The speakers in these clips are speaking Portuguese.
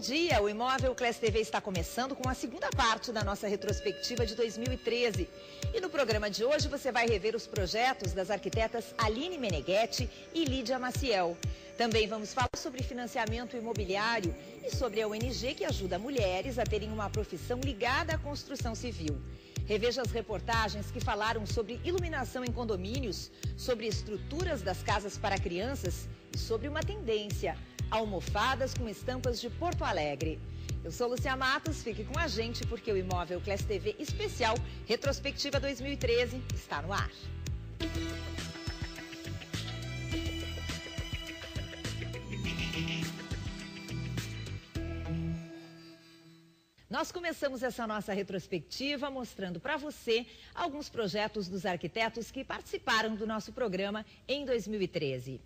dia! O Imóvel Class TV está começando com a segunda parte da nossa retrospectiva de 2013. E no programa de hoje você vai rever os projetos das arquitetas Aline Meneghetti e Lídia Maciel. Também vamos falar sobre financiamento imobiliário e sobre a ONG que ajuda mulheres a terem uma profissão ligada à construção civil. Reveja as reportagens que falaram sobre iluminação em condomínios, sobre estruturas das casas para crianças e sobre uma tendência: almofadas com estampas de Porto Alegre. Eu sou Lúcia Matos, fique com a gente porque o Imóvel Class TV especial Retrospectiva 2013 está no ar. Nós começamos essa nossa retrospectiva mostrando para você alguns projetos dos arquitetos que participaram do nosso programa em 2013.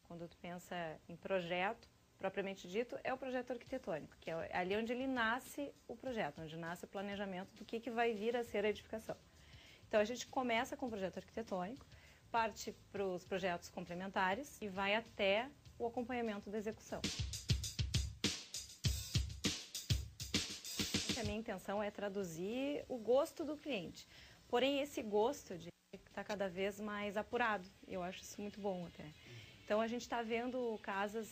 Quando tu pensa em projeto, propriamente dito, é o projeto arquitetônico, que é ali onde ele nasce o projeto, onde nasce o planejamento do que vai vir a ser a edificação. Então a gente começa com o projeto arquitetônico, parte para os projetos complementares e vai até o acompanhamento da execução. A minha intenção é traduzir o gosto do cliente, porém esse gosto está cada vez mais apurado, eu acho isso muito bom até. Então a gente está vendo casas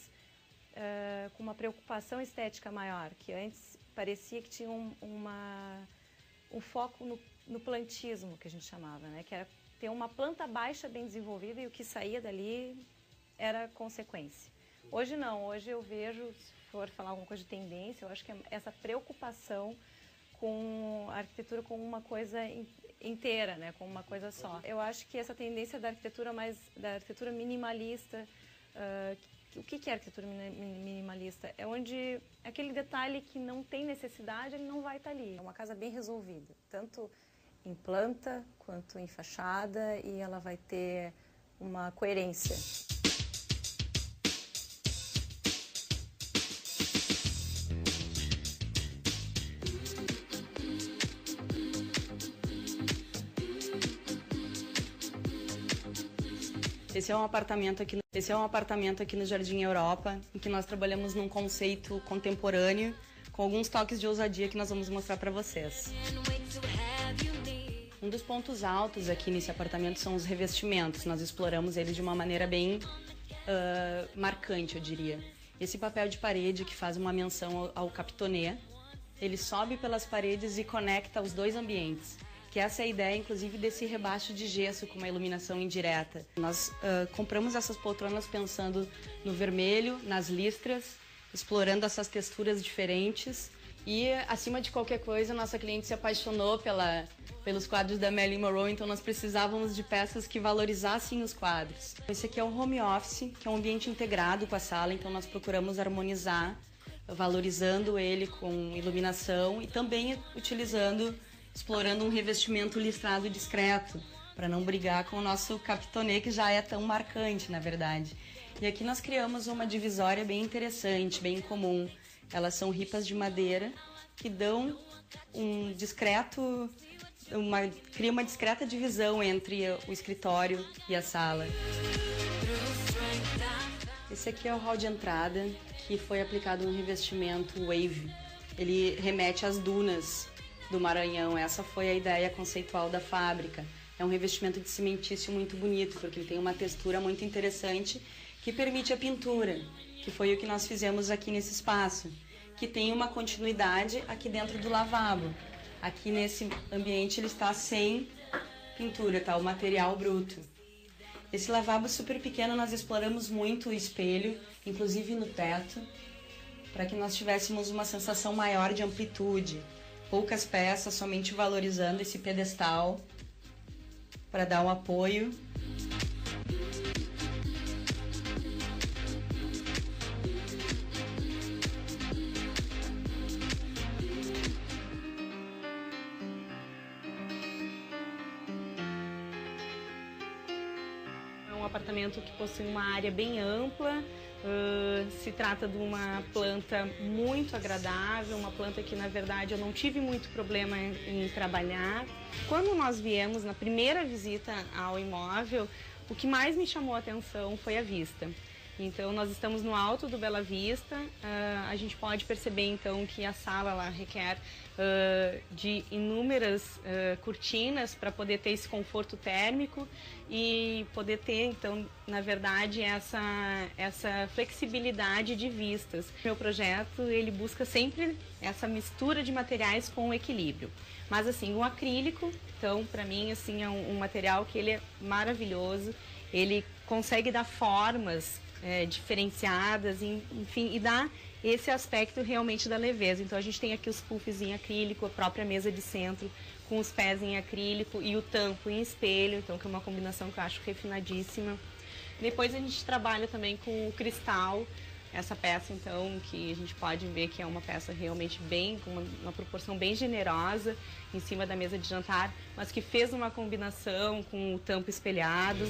com uma preocupação estética maior, que antes parecia que tinha um foco no plantismo, que a gente chamava, né? Que era ter uma planta baixa bem desenvolvida e o que saía dali era consequência. Hoje não, hoje eu vejo, se for falar alguma coisa de tendência, eu acho que é essa preocupação com a arquitetura como uma coisa inteira, né? Como uma coisa só. Eu acho que essa tendência da arquitetura minimalista, o que é arquitetura minimalista? É onde aquele detalhe que não tem necessidade, ele não vai estar ali. É uma casa bem resolvida, tanto em planta quanto em fachada, e ela vai ter uma coerência. Esse é um apartamento aqui no Jardim Europa, em que nós trabalhamos num conceito contemporâneo, com alguns toques de ousadia que nós vamos mostrar para vocês. Um dos pontos altos aqui nesse apartamento são os revestimentos. Nós exploramos eles de uma maneira bem marcante, eu diria. Esse papel de parede que faz uma menção ao capitonê, ele sobe pelas paredes e conecta os dois ambientes. Que essa é a ideia, inclusive, desse rebaixo de gesso com uma iluminação indireta. Nós compramos essas poltronas pensando no vermelho, nas listras, explorando essas texturas diferentes. E, acima de qualquer coisa, nossa cliente se apaixonou pelos quadros da Marilyn Monroe, então nós precisávamos de peças que valorizassem os quadros. Esse aqui é um home office, que é um ambiente integrado com a sala, então nós procuramos harmonizar, valorizando ele com iluminação e também explorando um revestimento listrado discreto, para não brigar com o nosso capitonê, que já é tão marcante, na verdade. E aqui nós criamos uma divisória bem interessante, bem comum. Elas são ripas de madeira que dão cria uma discreta divisão entre o escritório e a sala. Esse aqui é o hall de entrada, que foi aplicado um revestimento wave. Ele remete às dunas do Maranhão. Essa foi a ideia conceitual da fábrica. É um revestimento de cimentício muito bonito, porque ele tem uma textura muito interessante que permite a pintura, que foi o que nós fizemos aqui nesse espaço, que tem uma continuidade aqui dentro do lavabo. Aqui nesse ambiente ele está sem pintura, tá? O material bruto. Esse lavabo super pequeno nós exploramos muito o espelho, inclusive no teto, para que nós tivéssemos uma sensação maior de amplitude. Poucas peças, somente valorizando esse pedestal para dar um apoio. É um apartamento que possui uma área bem ampla, Se trata de uma planta muito agradável, uma planta que na verdade eu não tive muito problema em trabalhar. Quando nós viemos na primeira visita ao imóvel, o que mais me chamou a atenção foi a vista. Então nós estamos no alto do Bela Vista, a gente pode perceber então que a sala lá requer de inúmeras cortinas para poder ter esse conforto térmico e poder ter então na verdade essa flexibilidade de vistas. Meu projeto ele busca sempre essa mistura de materiais com equilíbrio, mas assim o acrílico então para mim assim é um material que ele é maravilhoso, ele consegue dar formas diferenciadas, enfim, e dá esse aspecto realmente da leveza. Então a gente tem aqui os puffs em acrílico, a própria mesa de centro com os pés em acrílico e o tampo em espelho, então que é uma combinação que eu acho refinadíssima. Depois a gente trabalha também com o cristal, essa peça então que a gente pode ver que é uma peça realmente bem, com uma proporção bem generosa em cima da mesa de jantar, mas que fez uma combinação com o tampo espelhado.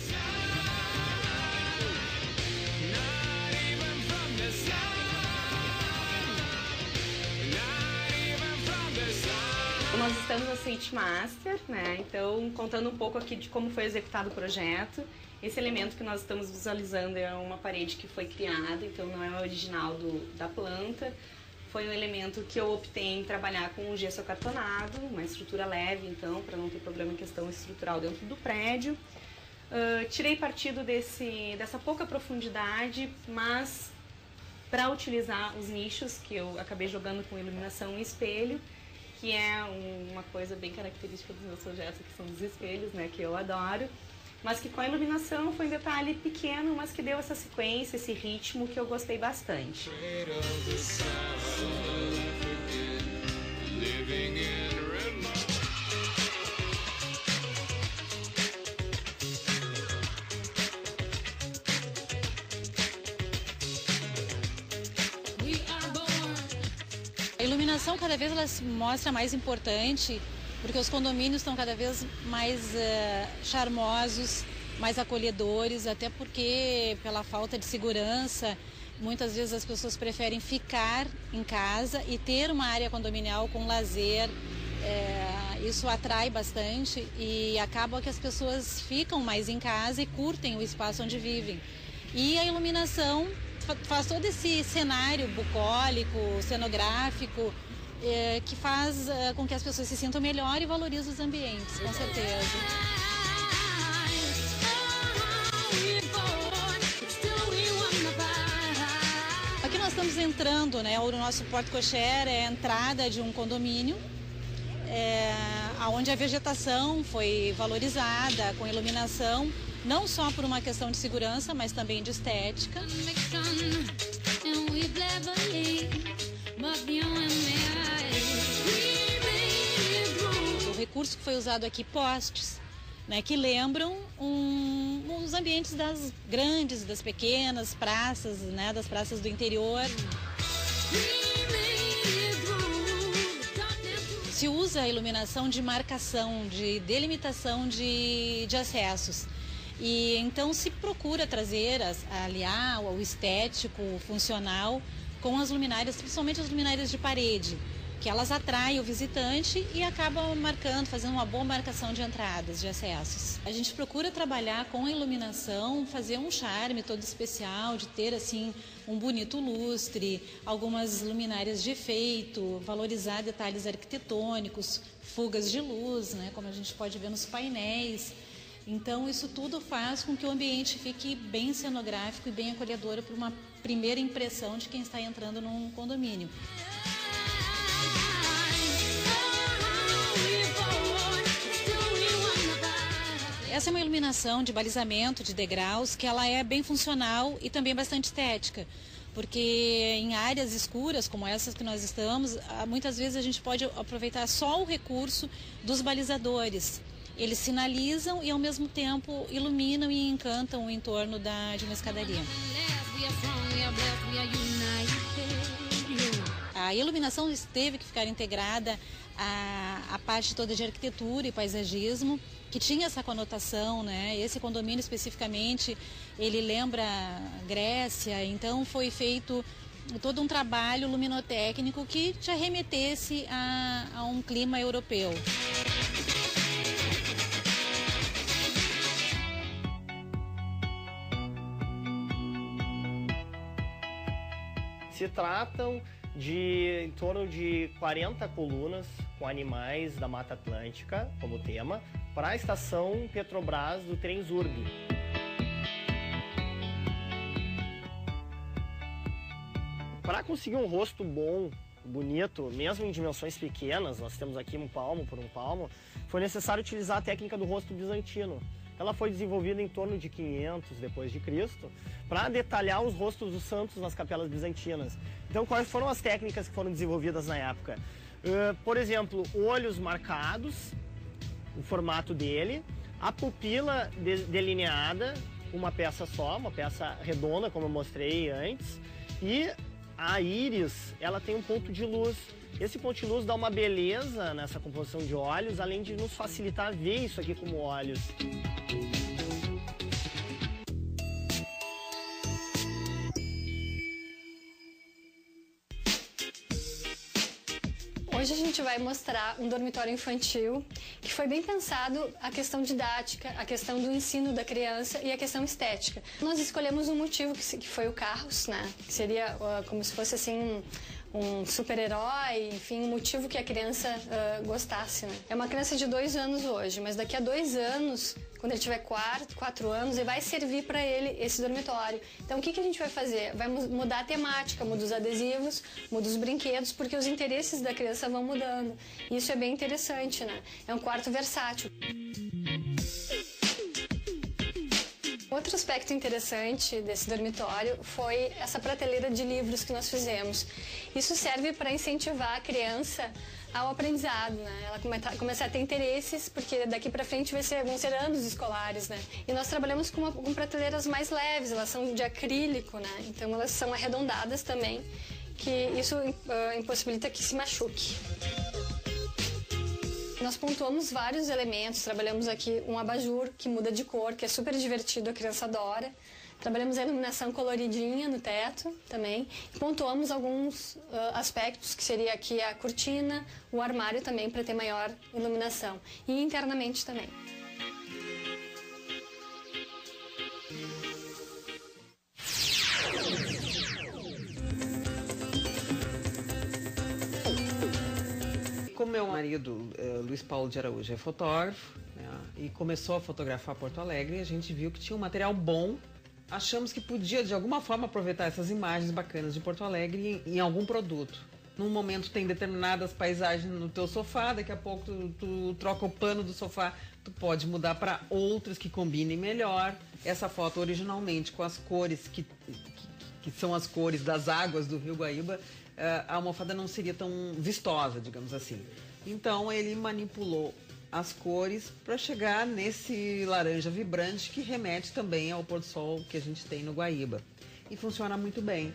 Nós estamos na Suite Master, né? Então, contando um pouco aqui de como foi executado o projeto. Esse elemento que nós estamos visualizando é uma parede que foi criada, então não é o original da planta. Foi um elemento que eu optei em trabalhar com gesso acartonado, uma estrutura leve, então, para não ter problema em questão estrutural dentro do prédio. Tirei partido dessa pouca profundidade, mas para utilizar os nichos que eu acabei jogando com iluminação e espelho, que é uma coisa bem característica dos meus projetos, que são os espelhos, né, que eu adoro, mas que com a iluminação foi um detalhe pequeno, mas que deu essa sequência, esse ritmo que eu gostei bastante. A iluminação cada vez ela se mostra mais importante porque os condomínios estão cada vez mais charmosos, mais acolhedores, até porque pela falta de segurança, muitas vezes as pessoas preferem ficar em casa e ter uma área condominial com lazer. Isso atrai bastante e acaba que as pessoas ficam mais em casa e curtem o espaço onde vivem. E a iluminação faz todo esse cenário bucólico, cenográfico, que faz com que as pessoas se sintam melhor e valorizam os ambientes, com certeza. Aqui nós estamos entrando, né? O nosso porte-cochere é a entrada de um condomínio, onde a vegetação foi valorizada com iluminação, não só por uma questão de segurança, mas também de estética. O recurso que foi usado aqui, postes, né, que lembram os ambientes das grandes, das pequenas praças, né, das praças do interior. Se usa a iluminação de marcação, de delimitação de acessos. E então se procura aliar o estético, o funcional com as luminárias, principalmente as luminárias de parede, que elas atraem o visitante e acabam marcando, fazendo uma boa marcação de entradas, de acessos. A gente procura trabalhar com a iluminação, fazer um charme todo especial, de ter assim um bonito lustre, algumas luminárias de efeito, valorizar detalhes arquitetônicos, fugas de luz, né, como a gente pode ver nos painéis. Então, isso tudo faz com que o ambiente fique bem cenográfico e bem acolhedor para uma primeira impressão de quem está entrando num condomínio. Essa é uma iluminação de balizamento, de degraus, que ela é bem funcional e também bastante estética. Porque em áreas escuras como essas que nós estamos, muitas vezes a gente pode aproveitar só o recurso dos balizadores. Eles sinalizam e ao mesmo tempo iluminam e encantam o entorno de uma escadaria. A iluminação teve que ficar integrada à parte toda de arquitetura e paisagismo, que tinha essa conotação, né? Esse condomínio especificamente, ele lembra Grécia, então foi feito todo um trabalho luminotécnico que te arremetesse a um clima europeu. Se tratam de em torno de 40 colunas com animais da Mata Atlântica como tema para a estação Petrobras do Trenzurb. Para conseguir um rosto bom, bonito, mesmo em dimensões pequenas, nós temos aqui 1 palmo por 1 palmo, foi necessário utilizar a técnica do rosto bizantino. Ela foi desenvolvida em torno de 500 depois de Cristo para detalhar os rostos dos santos nas capelas bizantinas. Então, quais foram as técnicas que foram desenvolvidas na época? Por exemplo, olhos marcados, o formato dele, a pupila delineada, uma peça só, uma peça redonda, como eu mostrei antes, e a íris, ela tem um ponto de luz. Esse ponto de luz dá uma beleza nessa composição de olhos, além de nos facilitar ver isso aqui como olhos. Hoje a gente vai mostrar um dormitório infantil que foi bem pensado a questão didática, a questão do ensino da criança e a questão estética. Nós escolhemos um motivo que foi o Carros, né? Que seria como se fosse assim um super-herói, enfim, um motivo que a criança gostasse, né? É uma criança de 2 anos hoje, mas daqui a 2 anos, quando ele tiver 4 anos, vai servir para ele esse dormitório. Então, o que a gente vai fazer? Vai mudar a temática, muda os adesivos, muda os brinquedos, porque os interesses da criança vão mudando. Isso é bem interessante, né? É um quarto versátil. Outro aspecto interessante desse dormitório foi essa prateleira de livros que nós fizemos. Isso serve para incentivar a criança ao aprendizado, né? Ela começar a ter interesses, porque daqui para frente vão ser anos escolares, né? E nós trabalhamos com prateleiras mais leves, elas são de acrílico, né? Então elas são arredondadas também, que isso impossibilita que se machuque. Nós pontuamos vários elementos, trabalhamos aqui um abajur que muda de cor, que é super divertido, a criança adora. Trabalhamos a iluminação coloridinha no teto também. E pontuamos alguns aspectos, que seria aqui a cortina, o armário também, para ter maior iluminação. E internamente também. Como meu marido, Luiz Paulo de Araújo, é fotógrafo, né, e começou a fotografar Porto Alegre, a gente viu que tinha um material bom. Achamos que podia, de alguma forma, aproveitar essas imagens bacanas de Porto Alegre em algum produto. Num momento tem determinadas paisagens no teu sofá, daqui a pouco tu troca o pano do sofá, tu pode mudar para outras que combinem melhor. Essa foto originalmente com as cores que são as cores das águas do Rio Guaíba, a almofada não seria tão vistosa, digamos assim. Então ele manipulou as cores para chegar nesse laranja vibrante que remete também ao pôr do sol que a gente tem no Guaíba. E funciona muito bem.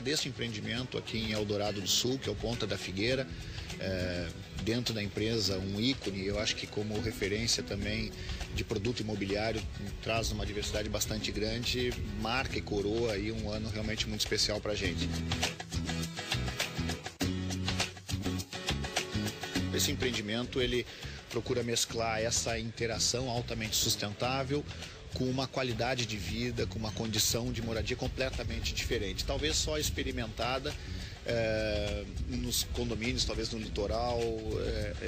Desse empreendimento aqui em Eldorado do Sul, que é o Ponta da Figueira, dentro da empresa um ícone, eu acho que como referência também de produto imobiliário, traz uma diversidade bastante grande, marca e coroa aí um ano realmente muito especial para a gente. Esse empreendimento ele procura mesclar essa interação altamente sustentável com uma qualidade de vida, com uma condição de moradia completamente diferente. Talvez só experimentada nos condomínios, talvez no litoral,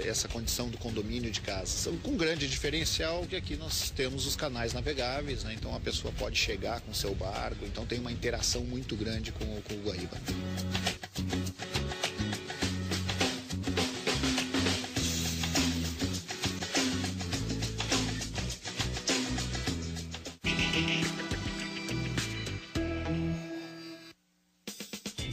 essa condição do condomínio de casa. Com um grande diferencial que aqui nós temos os canais navegáveis, né? Então a pessoa pode chegar com seu barco, então tem uma interação muito grande com o Guaíba.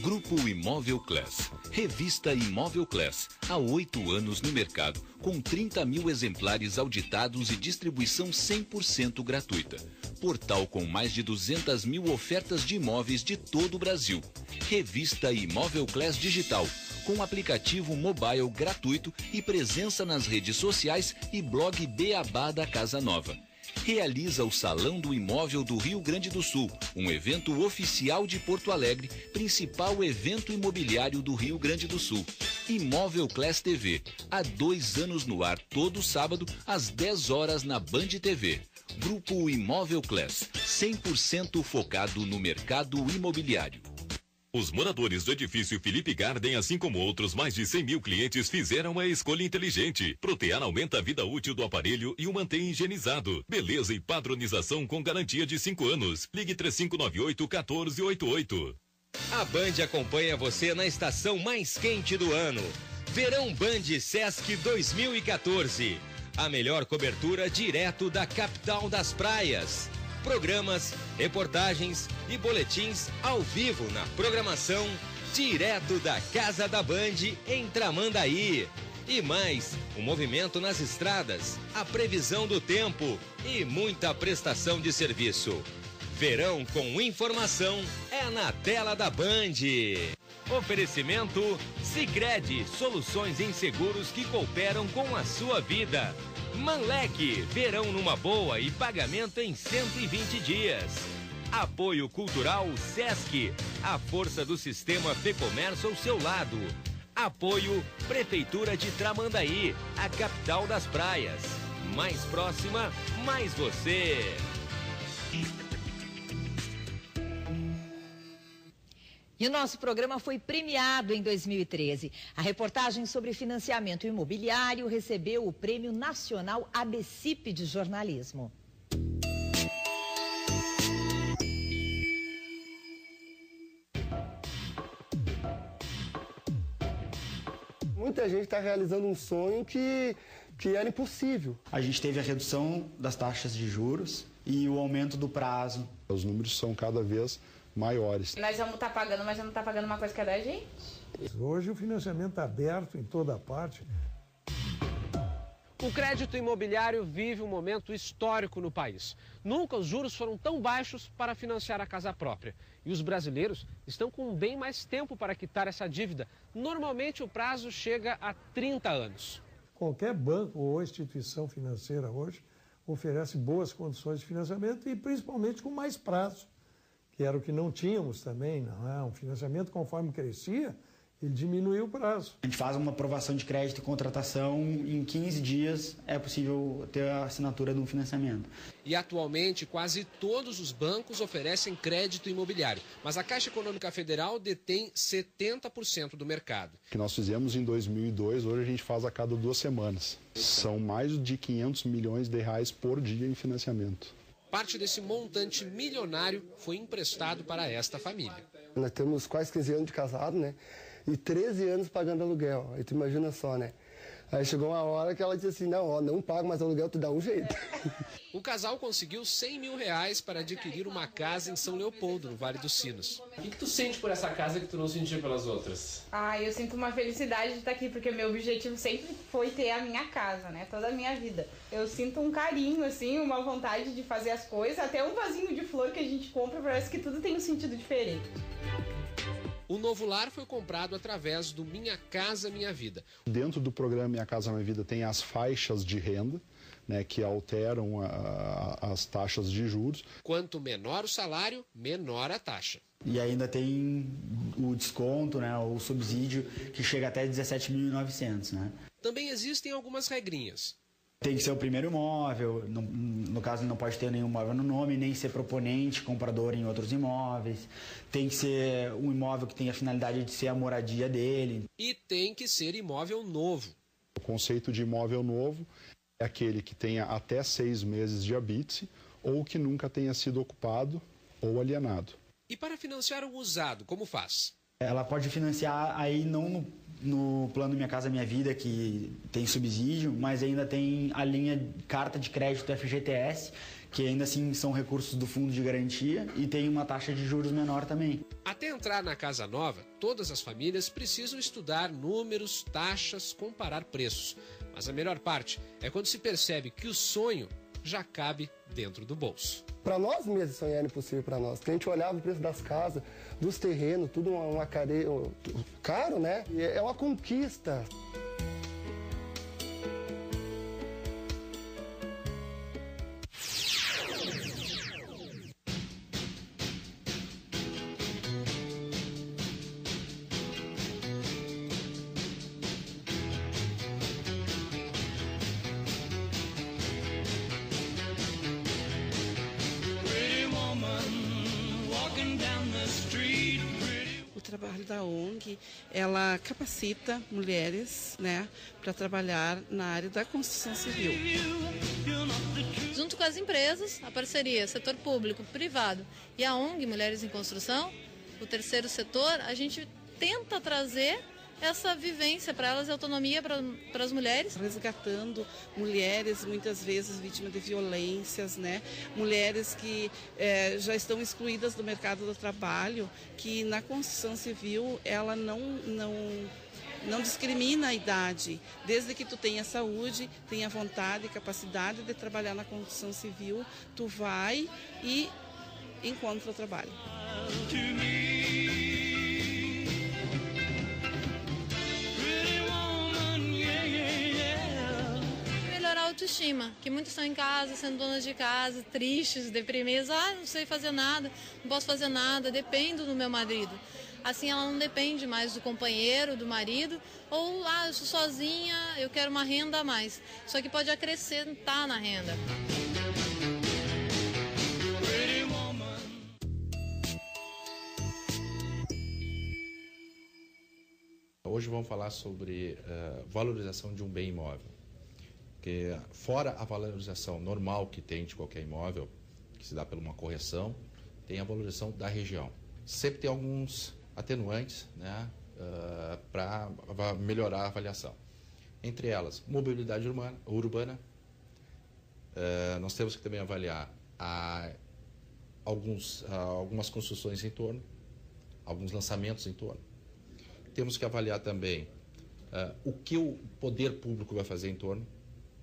Grupo Imóvel Class, Revista Imóvel Class, há 8 anos no mercado, com 30 mil exemplares auditados e distribuição 100% gratuita. Portal com mais de 200 mil ofertas de imóveis de todo o Brasil. Revista Imóvel Class Digital, com aplicativo mobile gratuito e presença nas redes sociais e blog Beabá da Casa Nova. Realiza o Salão do Imóvel do Rio Grande do Sul, um evento oficial de Porto Alegre, principal evento imobiliário do Rio Grande do Sul. Imóvel Class TV, há 2 anos no ar, todo sábado, às 10 horas na Band TV. Grupo Imóvel Class, 100% focado no mercado imobiliário. Os moradores do edifício Felipe Garden, assim como outros mais de 100 mil clientes, fizeram a escolha inteligente. Protean aumenta a vida útil do aparelho e o mantém higienizado. Beleza e padronização com garantia de 5 anos. Ligue 3598-1488. A Band acompanha você na estação mais quente do ano. Verão Band Sesc 2014. A melhor cobertura direto da capital das praias. Programas, reportagens e boletins ao vivo na programação direto da Casa da Band em Tramandaí. E mais, o movimento nas estradas, a previsão do tempo e muita prestação de serviço. Verão com informação é na tela da Band. Oferecimento Sicredi, soluções em seguros que cooperam com a sua vida. Manlec, verão numa boa e pagamento em 120 dias. Apoio Cultural Sesc, a força do sistema Fecomércio ao seu lado. Apoio Prefeitura de Tramandaí, a capital das praias. Mais próxima, mais você. E o nosso programa foi premiado em 2013. A reportagem sobre financiamento imobiliário recebeu o Prêmio Nacional ABCIP de Jornalismo. Muita gente está realizando um sonho que era impossível. A gente teve a redução das taxas de juros e o aumento do prazo. Os números são cada vez maiores. Nós vamos estar pagando, mas vamos estar pagando uma coisa que é da gente. Hoje o financiamento está aberto em toda parte. O crédito imobiliário vive um momento histórico no país. Nunca os juros foram tão baixos para financiar a casa própria. E os brasileiros estão com bem mais tempo para quitar essa dívida. Normalmente o prazo chega a 30 anos. Qualquer banco ou instituição financeira hoje oferece boas condições de financiamento e principalmente com mais prazo, que era o que não tínhamos também, não é? Um financiamento, conforme crescia, ele diminuiu o prazo. A gente faz uma aprovação de crédito e contratação, em 15 dias é possível ter a assinatura de um financiamento. E atualmente quase todos os bancos oferecem crédito imobiliário, mas a Caixa Econômica Federal detém 70% do mercado. O que nós fizemos em 2002, hoje a gente faz a cada 2 semanas. São mais de 500 milhões de reais por dia em financiamento. Parte desse montante milionário foi emprestado para esta família. Nós temos quase 15 anos de casado, né? E 13 anos pagando aluguel. Aí tu imagina só, né? Aí chegou uma hora que ela disse assim, não pago mais aluguel, tu dá um jeito. O casal conseguiu 100 mil reais para adquirir uma casa em São Leopoldo, no Vale dos Sinos. O que tu sente por essa casa que tu não sentiu pelas outras? Eu sinto uma felicidade de estar aqui, porque meu objetivo sempre foi ter a minha casa, né? Toda a minha vida. Eu sinto um carinho, assim, uma vontade de fazer as coisas, até um vasinho de flor que a gente compra, parece que tudo tem um sentido diferente. O novo lar foi comprado através do Minha Casa Minha Vida. Dentro do programa Minha Casa Minha Vida tem as faixas de renda, né, que alteram as taxas de juros. Quanto menor o salário, menor a taxa. E ainda tem o desconto, né, o subsídio, que chega até 17.900, né? Também existem algumas regrinhas. Tem que ser o primeiro imóvel, no caso não pode ter nenhum imóvel no nome, nem ser proponente, comprador em outros imóveis. Tem que ser um imóvel que tenha a finalidade de ser a moradia dele. E tem que ser imóvel novo. O conceito de imóvel novo é aquele que tenha até 6 meses de habite ou que nunca tenha sido ocupado ou alienado. E para financiar o usado, como faz? Ela pode financiar aí não no plano Minha Casa Minha Vida, que tem subsídio, mas ainda tem a linha carta de crédito FGTS, que ainda assim são recursos do fundo de garantia e tem uma taxa de juros menor também. Até entrar na casa nova, todas as famílias precisam estudar números, taxas, comparar preços. Mas a melhor parte é quando se percebe que o sonho já cabe dentro do bolso. Para nós mesmos sonhar era impossível para nós, porque a gente olhava o preço das casas, dos terrenos, tudo uma cadeia caro, né? E é uma conquista. O trabalho da ONG, ela capacita mulheres, né, para trabalhar na área da construção civil. Junto com as empresas, a parceria setor público, privado e a ONG Mulheres em Construção, o terceiro setor, a gente tenta trazer essa vivência para elas e autonomia para as mulheres. Resgatando mulheres, muitas vezes vítimas de violências, né? Mulheres que já estão excluídas do mercado do trabalho, que na construção civil ela não discrimina a idade. Desde que tu tenha saúde, tenha vontade e capacidade de trabalhar na construção civil, tu vai e encontra o trabalho. Melhorar a autoestima, que muitos estão em casa, sendo donas de casa, tristes, deprimidas, não sei fazer nada, não posso fazer nada, dependo do meu marido. Assim ela não depende mais do companheiro, do marido, ou eu sou sozinha, eu quero uma renda a mais. Só que pode acrescentar na renda. Hoje vamos falar sobre valorização de um bem imóvel. Porque fora a valorização normal que tem de qualquer imóvel, que se dá por uma correção, tem a valorização da região. Sempre tem alguns atenuantes, né, para melhorar a avaliação. Entre elas, mobilidade urbana. Nós temos que também avaliar algumas construções em torno, alguns lançamentos em torno. Temos que avaliar também o que o poder público vai fazer em torno.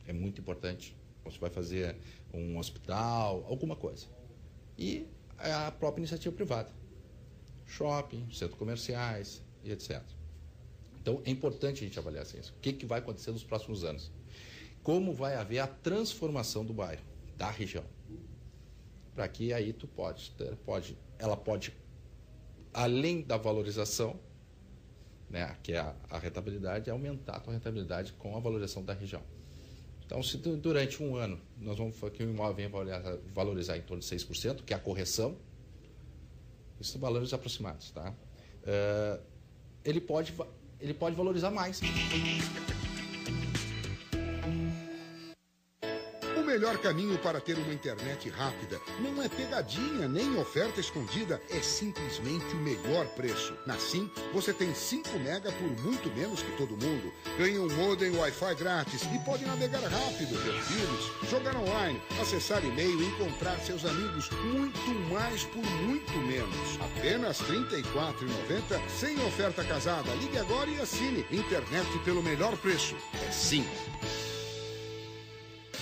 É muito importante. Você vai fazer um hospital, alguma coisa. E a própria iniciativa privada. Shopping, centros comerciais e etc. Então, é importante a gente avaliar isso. O que vai acontecer nos próximos anos? Como vai haver a transformação do bairro, da região? Para que aí ela pode, além da valorização, né, que é a rentabilidade, aumentar a tua rentabilidade com a valorização da região. Então, se durante um ano nós vamos que o imóvel venha valorizar em torno de 6%, que é a correção, isso são valores aproximados, tá? Ele pode valorizar mais. O melhor caminho para ter uma internet rápida não é pegadinha nem oferta escondida, é simplesmente o melhor preço. Na Sim, você tem 5 mega por muito menos que todo mundo. Ganha um modem Wi-Fi grátis e pode navegar rápido, ver filmes, jogar online, acessar e-mail e encontrar seus amigos. Muito mais por muito menos. Apenas R$ 34,90 sem oferta casada. Ligue agora e assine. Internet pelo melhor preço. É Sim.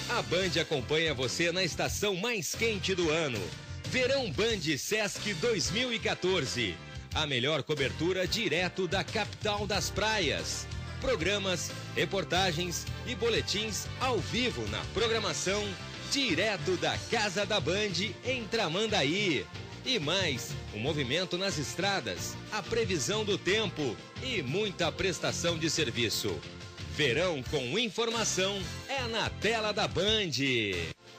A Band acompanha você na estação mais quente do ano. Verão Band Sesc 2014. A melhor cobertura direto da capital das praias. Programas, reportagens e boletins ao vivo na programação direto da Casa da Band em Tramandaí. E mais, o movimento nas estradas, a previsão do tempo e muita prestação de serviço. Verão com informação é na tela da Band.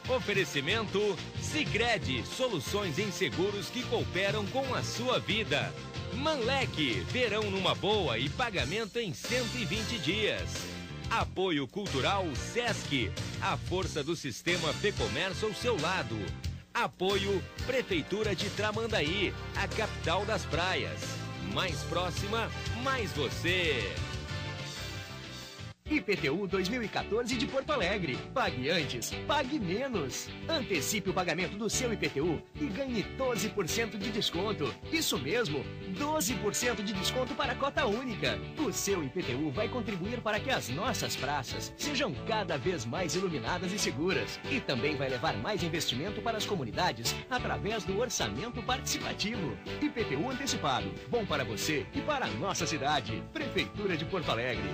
Oferecimento Sicredi, soluções em seguros que cooperam com a sua vida. Manlec, verão numa boa e pagamento em 120 dias. Apoio Cultural Sesc, a força do sistema Fecomércio ao seu lado. Apoio Prefeitura de Tramandaí, a capital das praias. Mais próxima, mais você. IPTU 2014 de Porto Alegre. Pague antes, pague menos. Antecipe o pagamento do seu IPTU e ganhe 12% de desconto. Isso mesmo, 12% de desconto para a cota única. O seu IPTU vai contribuir para que as nossas praças sejam cada vez mais iluminadas e seguras. E também vai levar mais investimento para as comunidades através do orçamento participativo. IPTU antecipado, bom para você e para a nossa cidade. Prefeitura de Porto Alegre.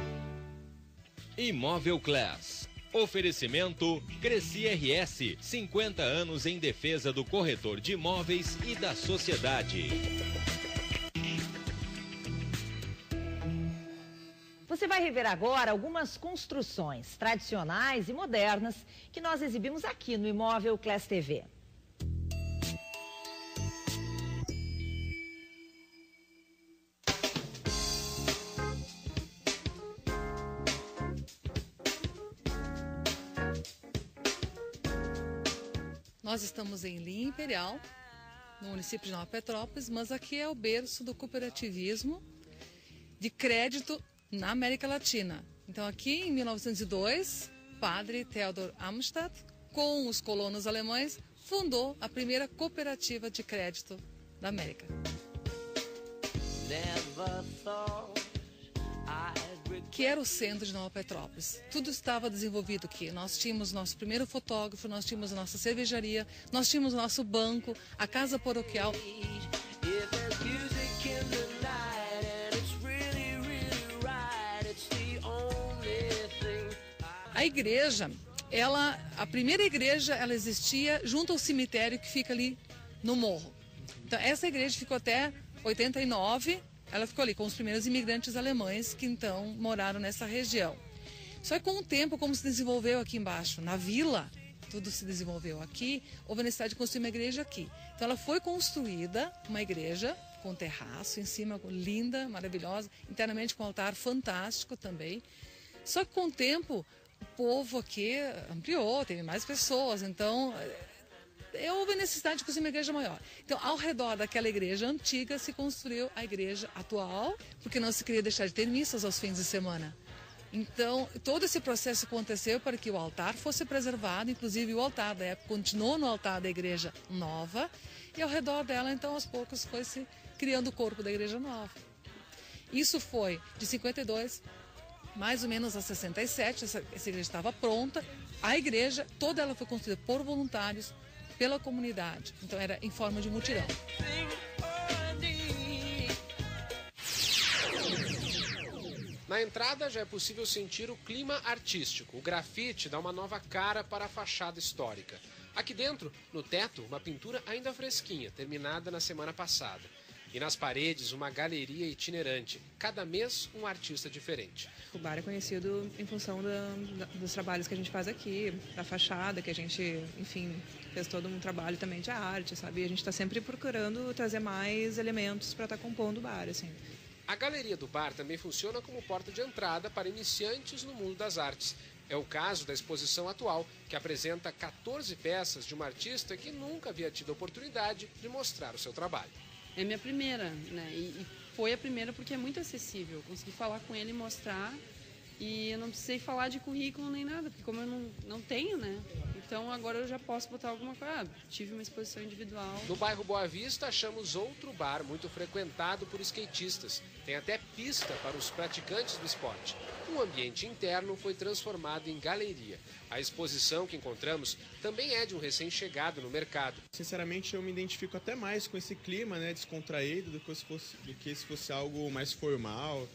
Imóvel Class. Oferecimento Cresci RS, 50 anos em defesa do corretor de imóveis e da sociedade. Você vai rever agora algumas construções tradicionais e modernas que nós exibimos aqui no Imóvel Class TV. Nós estamos em Linha Imperial, no município de Nova Petrópolis, mas aqui é o berço do cooperativismo de crédito na América Latina. Então aqui em 1902, padre Theodor Amstadt, com os colonos alemães, fundou a primeira cooperativa de crédito da América. Que era o centro de Nova Petrópolis. Tudo estava desenvolvido aqui. Nós tínhamos nosso primeiro fotógrafo, nós tínhamos a nossa cervejaria, nós tínhamos o nosso banco, a casa paroquial. A igreja, a primeira igreja, ela existia junto ao cemitério que fica ali no morro. Então essa igreja ficou até 89. Ela ficou ali com os primeiros imigrantes alemães que então moraram nessa região. Só que com o tempo, como se desenvolveu aqui embaixo, na vila, tudo se desenvolveu aqui, houve a necessidade de construir uma igreja aqui. Então ela foi construída, uma igreja com terraço em cima, linda, maravilhosa, internamente com um altar fantástico também. Só que com o tempo, o povo aqui ampliou, teve mais pessoas, então houve necessidade de construir uma igreja maior. Então, ao redor daquela igreja antiga, se construiu a igreja atual, porque não se queria deixar de ter missas aos fins de semana. Então, todo esse processo aconteceu para que o altar fosse preservado, inclusive o altar da época continuou no altar da igreja nova, e ao redor dela, então, aos poucos, foi se criando o corpo da igreja nova. Isso foi de 52, mais ou menos a 67, essa igreja estava pronta. A igreja, toda ela foi construída por voluntários, pela comunidade. Então era em forma de mutirão. Na entrada já é possível sentir o clima artístico. O grafite dá uma nova cara para a fachada histórica. Aqui dentro, no teto, uma pintura ainda fresquinha, terminada na semana passada. E nas paredes, uma galeria itinerante. Cada mês, um artista diferente. O bar é conhecido em função dos trabalhos que a gente faz aqui, da fachada, que a gente, enfim, fez todo um trabalho também de arte, sabe? E a gente está sempre procurando trazer mais elementos para estar compondo o bar, assim. A galeria do bar também funciona como porta de entrada para iniciantes no mundo das artes. É o caso da exposição atual, que apresenta 14 peças de uma artista que nunca havia tido a oportunidade de mostrar o seu trabalho. É minha primeira, né? E foi a primeira porque é muito acessível. Eu consegui falar com ele e mostrar. E eu não precisei falar de currículo nem nada, porque como eu não tenho, né? Então agora eu já posso botar alguma coisa. Tive uma exposição individual. No bairro Boa Vista achamos outro bar muito frequentado por skatistas. Tem até pista para os praticantes do esporte. O ambiente interno foi transformado em galeria. A exposição que encontramos também é de um recém-chegado no mercado. Sinceramente, eu me identifico até mais com esse clima, né, descontraído do que se fosse algo mais formal.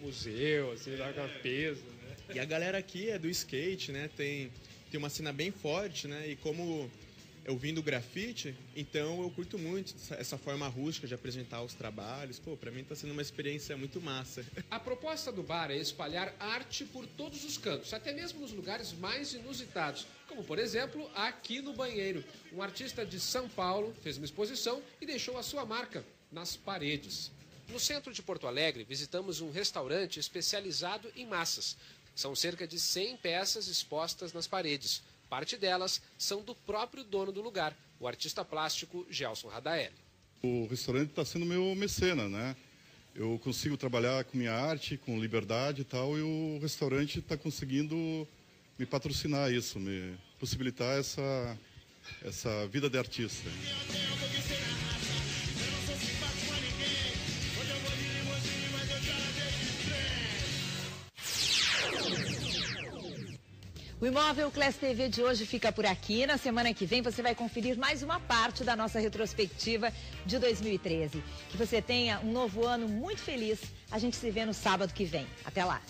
Museu, assim, dá com peso, né? E a galera aqui é do skate, né? Tem uma cena bem forte, né? E como eu vim do grafite, então eu curto muito essa forma rústica de apresentar os trabalhos. Pô, pra mim tá sendo uma experiência muito massa. A proposta do bar é espalhar arte por todos os cantos, até mesmo nos lugares mais inusitados, como por exemplo aqui no banheiro. Um artista de São Paulo fez uma exposição e deixou a sua marca nas paredes. No centro de Porto Alegre, visitamos um restaurante especializado em massas. São cerca de 100 peças expostas nas paredes. Parte delas são do próprio dono do lugar, o artista plástico Gelson Radaelli. O restaurante está sendo meu mecena, né? eu consigo trabalhar com minha arte, com liberdade e tal, e o restaurante está conseguindo me patrocinar isso, me possibilitar essa vida de artista. O Imóvel Class TV de hoje fica por aqui. Na semana que vem você vai conferir mais uma parte da nossa retrospectiva de 2013. Que você tenha um novo ano muito feliz. A gente se vê no sábado que vem. Até lá.